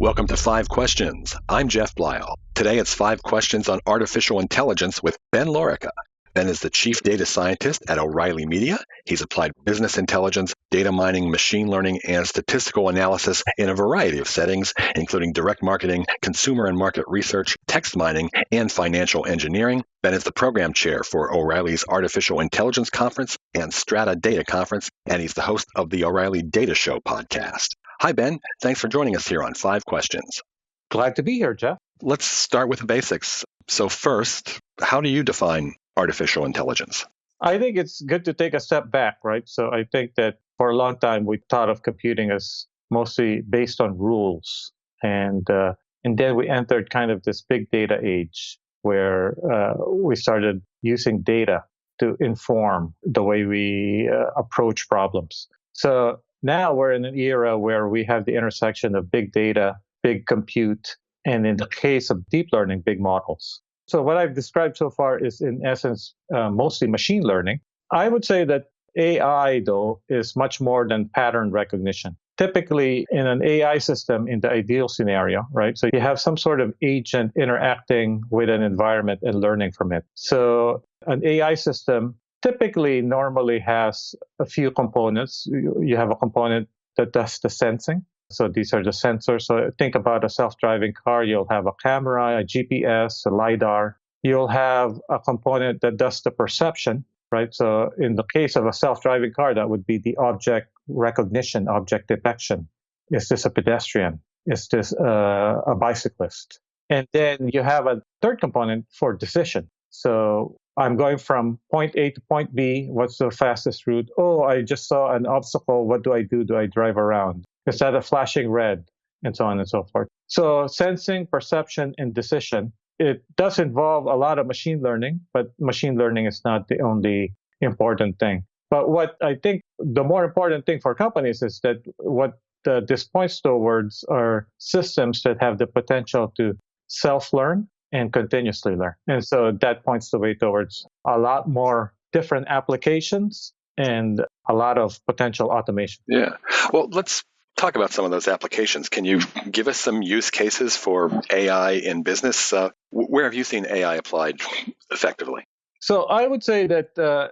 Welcome to 5 Questions. I'm Jeff Blyle. Today it's 5 questions on artificial intelligence with Ben Lorica. Ben is the chief data scientist at O'Reilly Media. He's applied business intelligence, data mining, machine learning, and statistical analysis in a variety of settings, including direct marketing, consumer and market research, text mining, and financial engineering. Ben is the program chair for O'Reilly's Artificial Intelligence Conference and Strata Data Conference, and he's the host of the O'Reilly Data Show podcast. Hi, Ben. Thanks for joining us here on 5 Questions. Glad to be here, Jeff. Let's start with the basics. So first, how do you define artificial intelligence? I think it's good to take a step back, right? So I think that for a long time, we thought of computing as mostly based on rules. And then we entered kind of this big data age where we started using data to inform the way we approach problems. So now we're in an era where we have the intersection of big data, big compute, and in the case of deep learning, big models. So what I've described so far is, in essence, mostly machine learning. I would say that AI, though, is much more than pattern recognition. Typically, in an AI system, in the ideal scenario, right? So you have some sort of agent interacting with an environment and learning from it. So an AI system typically normally has a few components. You have a component that does the sensing. So these are the sensors. So think about a self-driving car. You'll have a camera, a GPS, a LiDAR. You'll have a component that does the perception, right? So in the case of a self-driving car, that would be the object recognition, object detection. Is this a pedestrian? Is this a bicyclist? And then you have a third component for decision. So I'm going from point A to point B. What's the fastest route? Oh, I just saw an obstacle. What do I do? Do I drive around? Is that a flashing red? And so on and so forth. So sensing, perception, and decision, it does involve a lot of machine learning, but machine learning is not the only important thing. But what I think the more important thing for companies is that what this points towards are systems that have the potential to self-learn and continuously learn. And so that points the way towards a lot more different applications and a lot of potential automation. Yeah. Well, let's talk about some of those applications. Can you give us some use cases for AI in business? Where have you seen AI applied effectively? So I would say that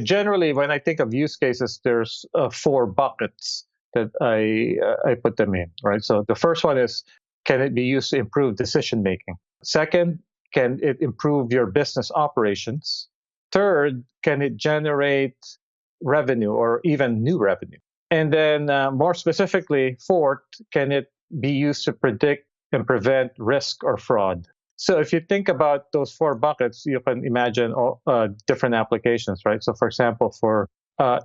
generally, when I think of use cases, there's 4 buckets that I put them in, right? So the first one is, can it be used to improve decision making? Second, can it improve your business operations? Third, can it generate revenue or even new revenue? And then more specifically, fourth, can it be used to predict and prevent risk or fraud? So if you think about those 4 buckets, you can imagine all, different applications, right? So for example, for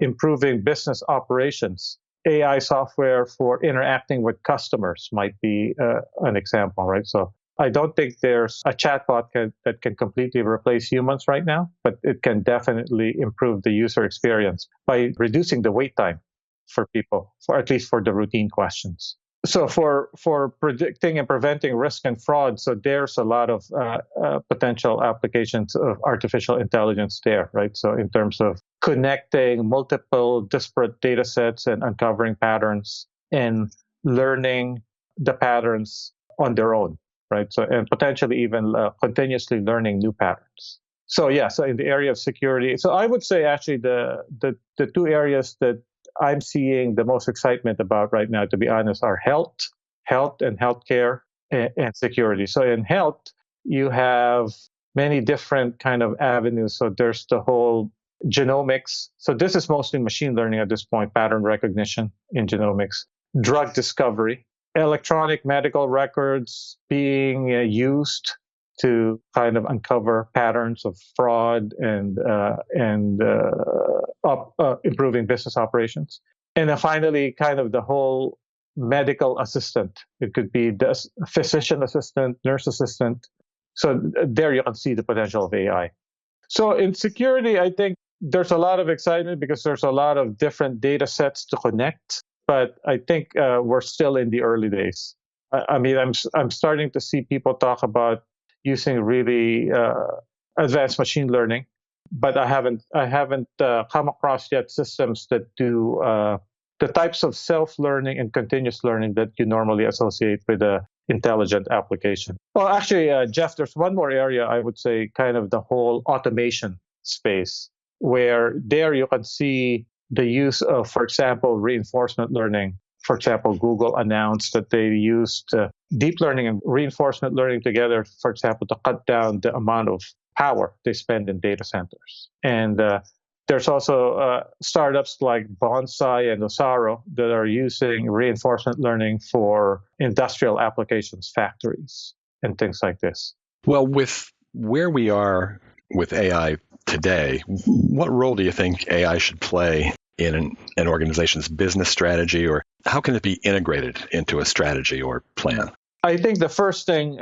improving business operations, AI software for interacting with customers might be an example, right? So I don't think there's a chatbot that can completely replace humans right now, but it can definitely improve the user experience by reducing the wait time for people, for at least for the routine questions. So for predicting and preventing risk and fraud, so there's a lot of potential applications of artificial intelligence there, right? So in terms of connecting multiple disparate data sets and uncovering patterns and learning the patterns on their own, right? So and potentially even continuously learning new patterns. So yeah, so in the area of security, so I would say actually the 2 areas that I'm seeing the most excitement about right now, to be honest, are health and healthcare and security. So in health, you have many different kind of avenues. So there's the whole genomics. So this is mostly machine learning at this point, pattern recognition in genomics, drug discovery, electronic medical records being used to kind of uncover patterns of fraud and improving business operations. And then finally, kind of the whole medical assistant. It could be the physician assistant, nurse assistant. So there you can see the potential of AI. So in security, I think there's a lot of excitement because there's a lot of different data sets to connect. But I think we're still in the early days. I mean, I'm starting to see people talk about using really advanced machine learning, but I haven't come across yet systems that do the types of self-learning and continuous learning that you normally associate with a intelligent application. Well, actually, Jeff, there's one more area I would say, kind of the whole automation space, where there you can see the use of, for example, reinforcement learning. For example, Google announced that they used deep learning and reinforcement learning together, for example, to cut down the amount of power they spend in data centers. And there's also startups like Bonsai and Osaro that are using reinforcement learning for industrial applications, factories, and things like this. Well, with where we are with AI today, what role do you think AI should play in an organization's business strategy, or how can it be integrated into a strategy or plan? I think the first thing,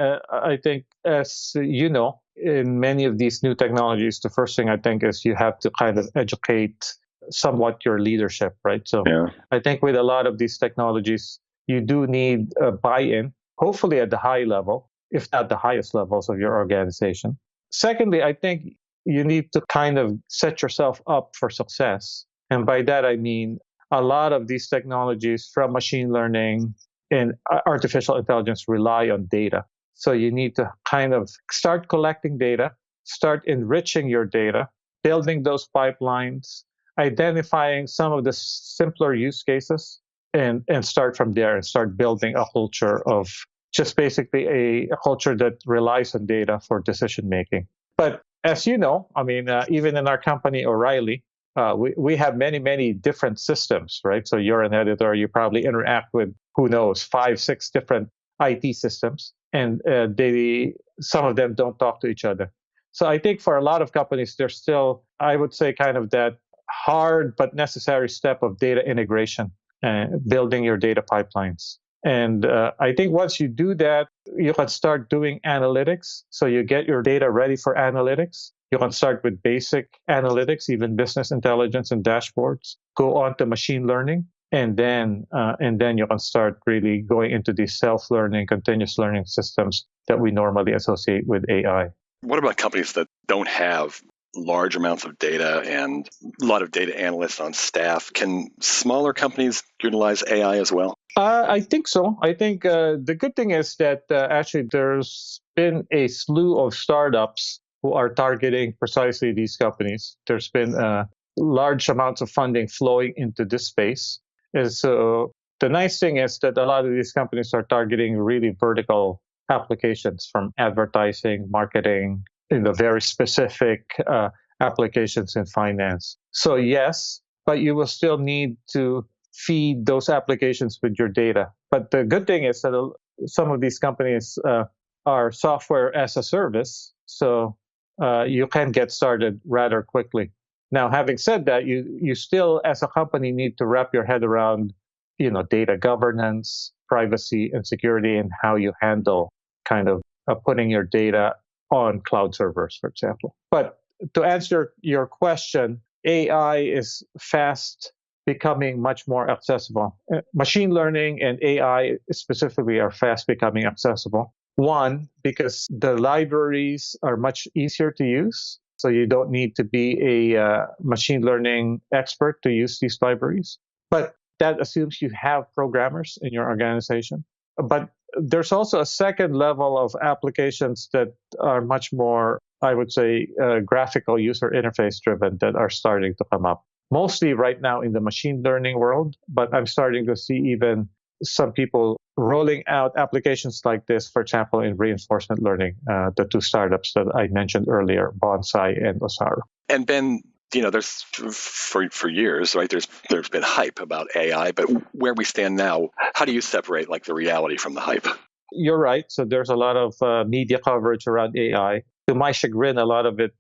as you know, in many of these new technologies, the first thing I think is you have to kind of educate somewhat your leadership, right? So I think with a lot of these technologies, you do need a buy-in, hopefully at the high level, if not the highest levels of your organization. Secondly, I think you need to kind of set yourself up for success. And by that, I mean a lot of these technologies from machine learning and artificial intelligence rely on data. So you need to kind of start collecting data, start enriching your data, building those pipelines, identifying some of the simpler use cases, and start from there and start building a culture of just basically a culture that relies on data for decision making. But as you know, I mean, even in our company, O'Reilly, we have many, many different systems, right? So you're an editor, you probably interact with, who knows, 5, 6 different IT systems, and some of them don't talk to each other. So I think for a lot of companies, there's still, I would say, kind of that hard but necessary step of data integration and building your data pipelines. And I think once you do that, you can start doing analytics. So you get your data ready for analytics. You can start with basic analytics, even business intelligence and dashboards. Go on to machine learning, and then you can start really going into these self-learning, continuous learning systems that we normally associate with AI. What about companies that don't have large amounts of data and a lot of data analysts on staff? Can smaller companies utilize AI as well? I think so. I think the good thing is that actually there's been a slew of startups who are targeting precisely these companies. There's been large amounts of funding flowing into this space. And so the nice thing is that a lot of these companies are targeting really vertical applications, from advertising, marketing, very specific applications in finance. So yes, but you will still need to feed those applications with your data. But the good thing is that some of these companies are software as a service, so you can get started rather quickly. Now, having said that, you still, as a company, need to wrap your head around, data governance, privacy, and security, and how you handle kind of putting your data on cloud servers, for example. But to answer your question, AI is fast becoming much more accessible. Machine learning and AI specifically are fast becoming accessible. One, because the libraries are much easier to use. So you don't need to be a machine learning expert to use these libraries. But that assumes you have programmers in your organization. But there's also a second level of applications that are much more, I would say, graphical user interface driven that are starting to come up. Mostly right now in the machine learning world, but I'm starting to see even some people rolling out applications like this, for example, in reinforcement learning, the 2 startups that I mentioned earlier, Bonsai and Osaro. And Ben, there's for years, right? There's been hype about AI, but where we stand now, how do you separate like the reality from the hype? You're right. So there's a lot of media coverage around AI. To my chagrin, a lot of it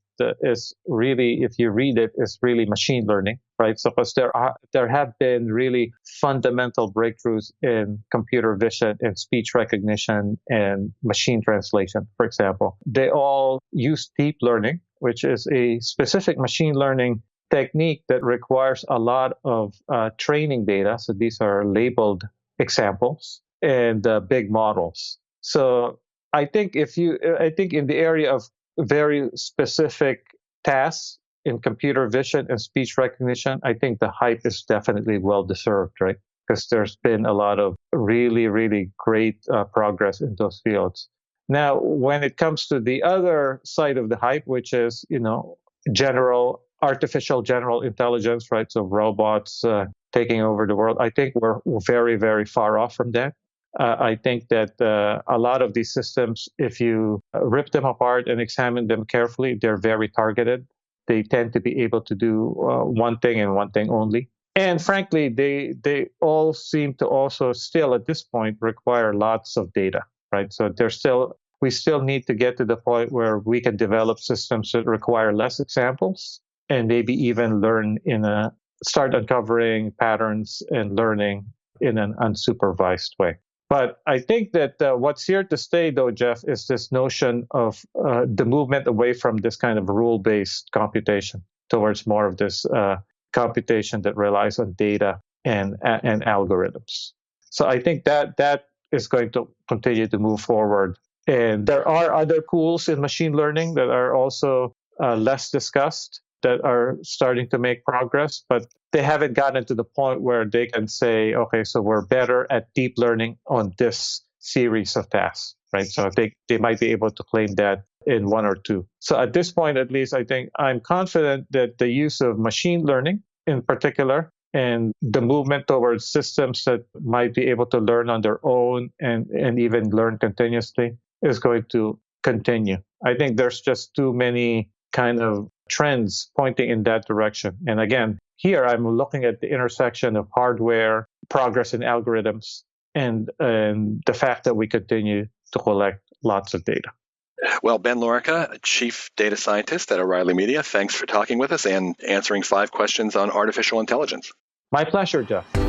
is really, if you read it, is really machine learning, right? So because there have been really fundamental breakthroughs in computer vision and speech recognition and machine translation, for example. They all use deep learning, which is a specific machine learning technique that requires a lot of training data. So these are labeled examples and big models. So I think in the area of very specific tasks in computer vision and speech recognition, I think the hype is definitely well deserved, right? Because there's been a lot of really, really great progress in those fields. Now, when it comes to the other side of the hype, which is, general artificial general intelligence, right? So robots taking over the world. I think we're very, very far off from that. I think that a lot of these systems, if you rip them apart and examine them carefully, they're very targeted. They tend to be able to do one thing and one thing only. And frankly, they all seem to also still at this point require lots of data, right? So we still need to get to the point where we can develop systems that require less examples and maybe even start uncovering patterns and learning in an unsupervised way. But I think that what's here to stay, though, Jeff, is this notion of the movement away from this kind of rule-based computation towards more of this computation that relies on data and algorithms. So I think that is going to continue to move forward. And there are other tools in machine learning that are also less discussed that are starting to make progress, but they haven't gotten to the point where they can say, okay, so we're better at deep learning on this series of tasks, right? So they might be able to claim that in one or two. So at this point, at least, I think I'm confident that the use of machine learning in particular and the movement towards systems that might be able to learn on their own and even learn continuously is going to continue. I think there's just too many kind of trends pointing in that direction. And again, here I'm looking at the intersection of hardware, progress in algorithms, and the fact that we continue to collect lots of data. Well, Ben Lorica, Chief Data Scientist at O'Reilly Media, thanks for talking with us and answering 5 questions on artificial intelligence. My pleasure, Jeff.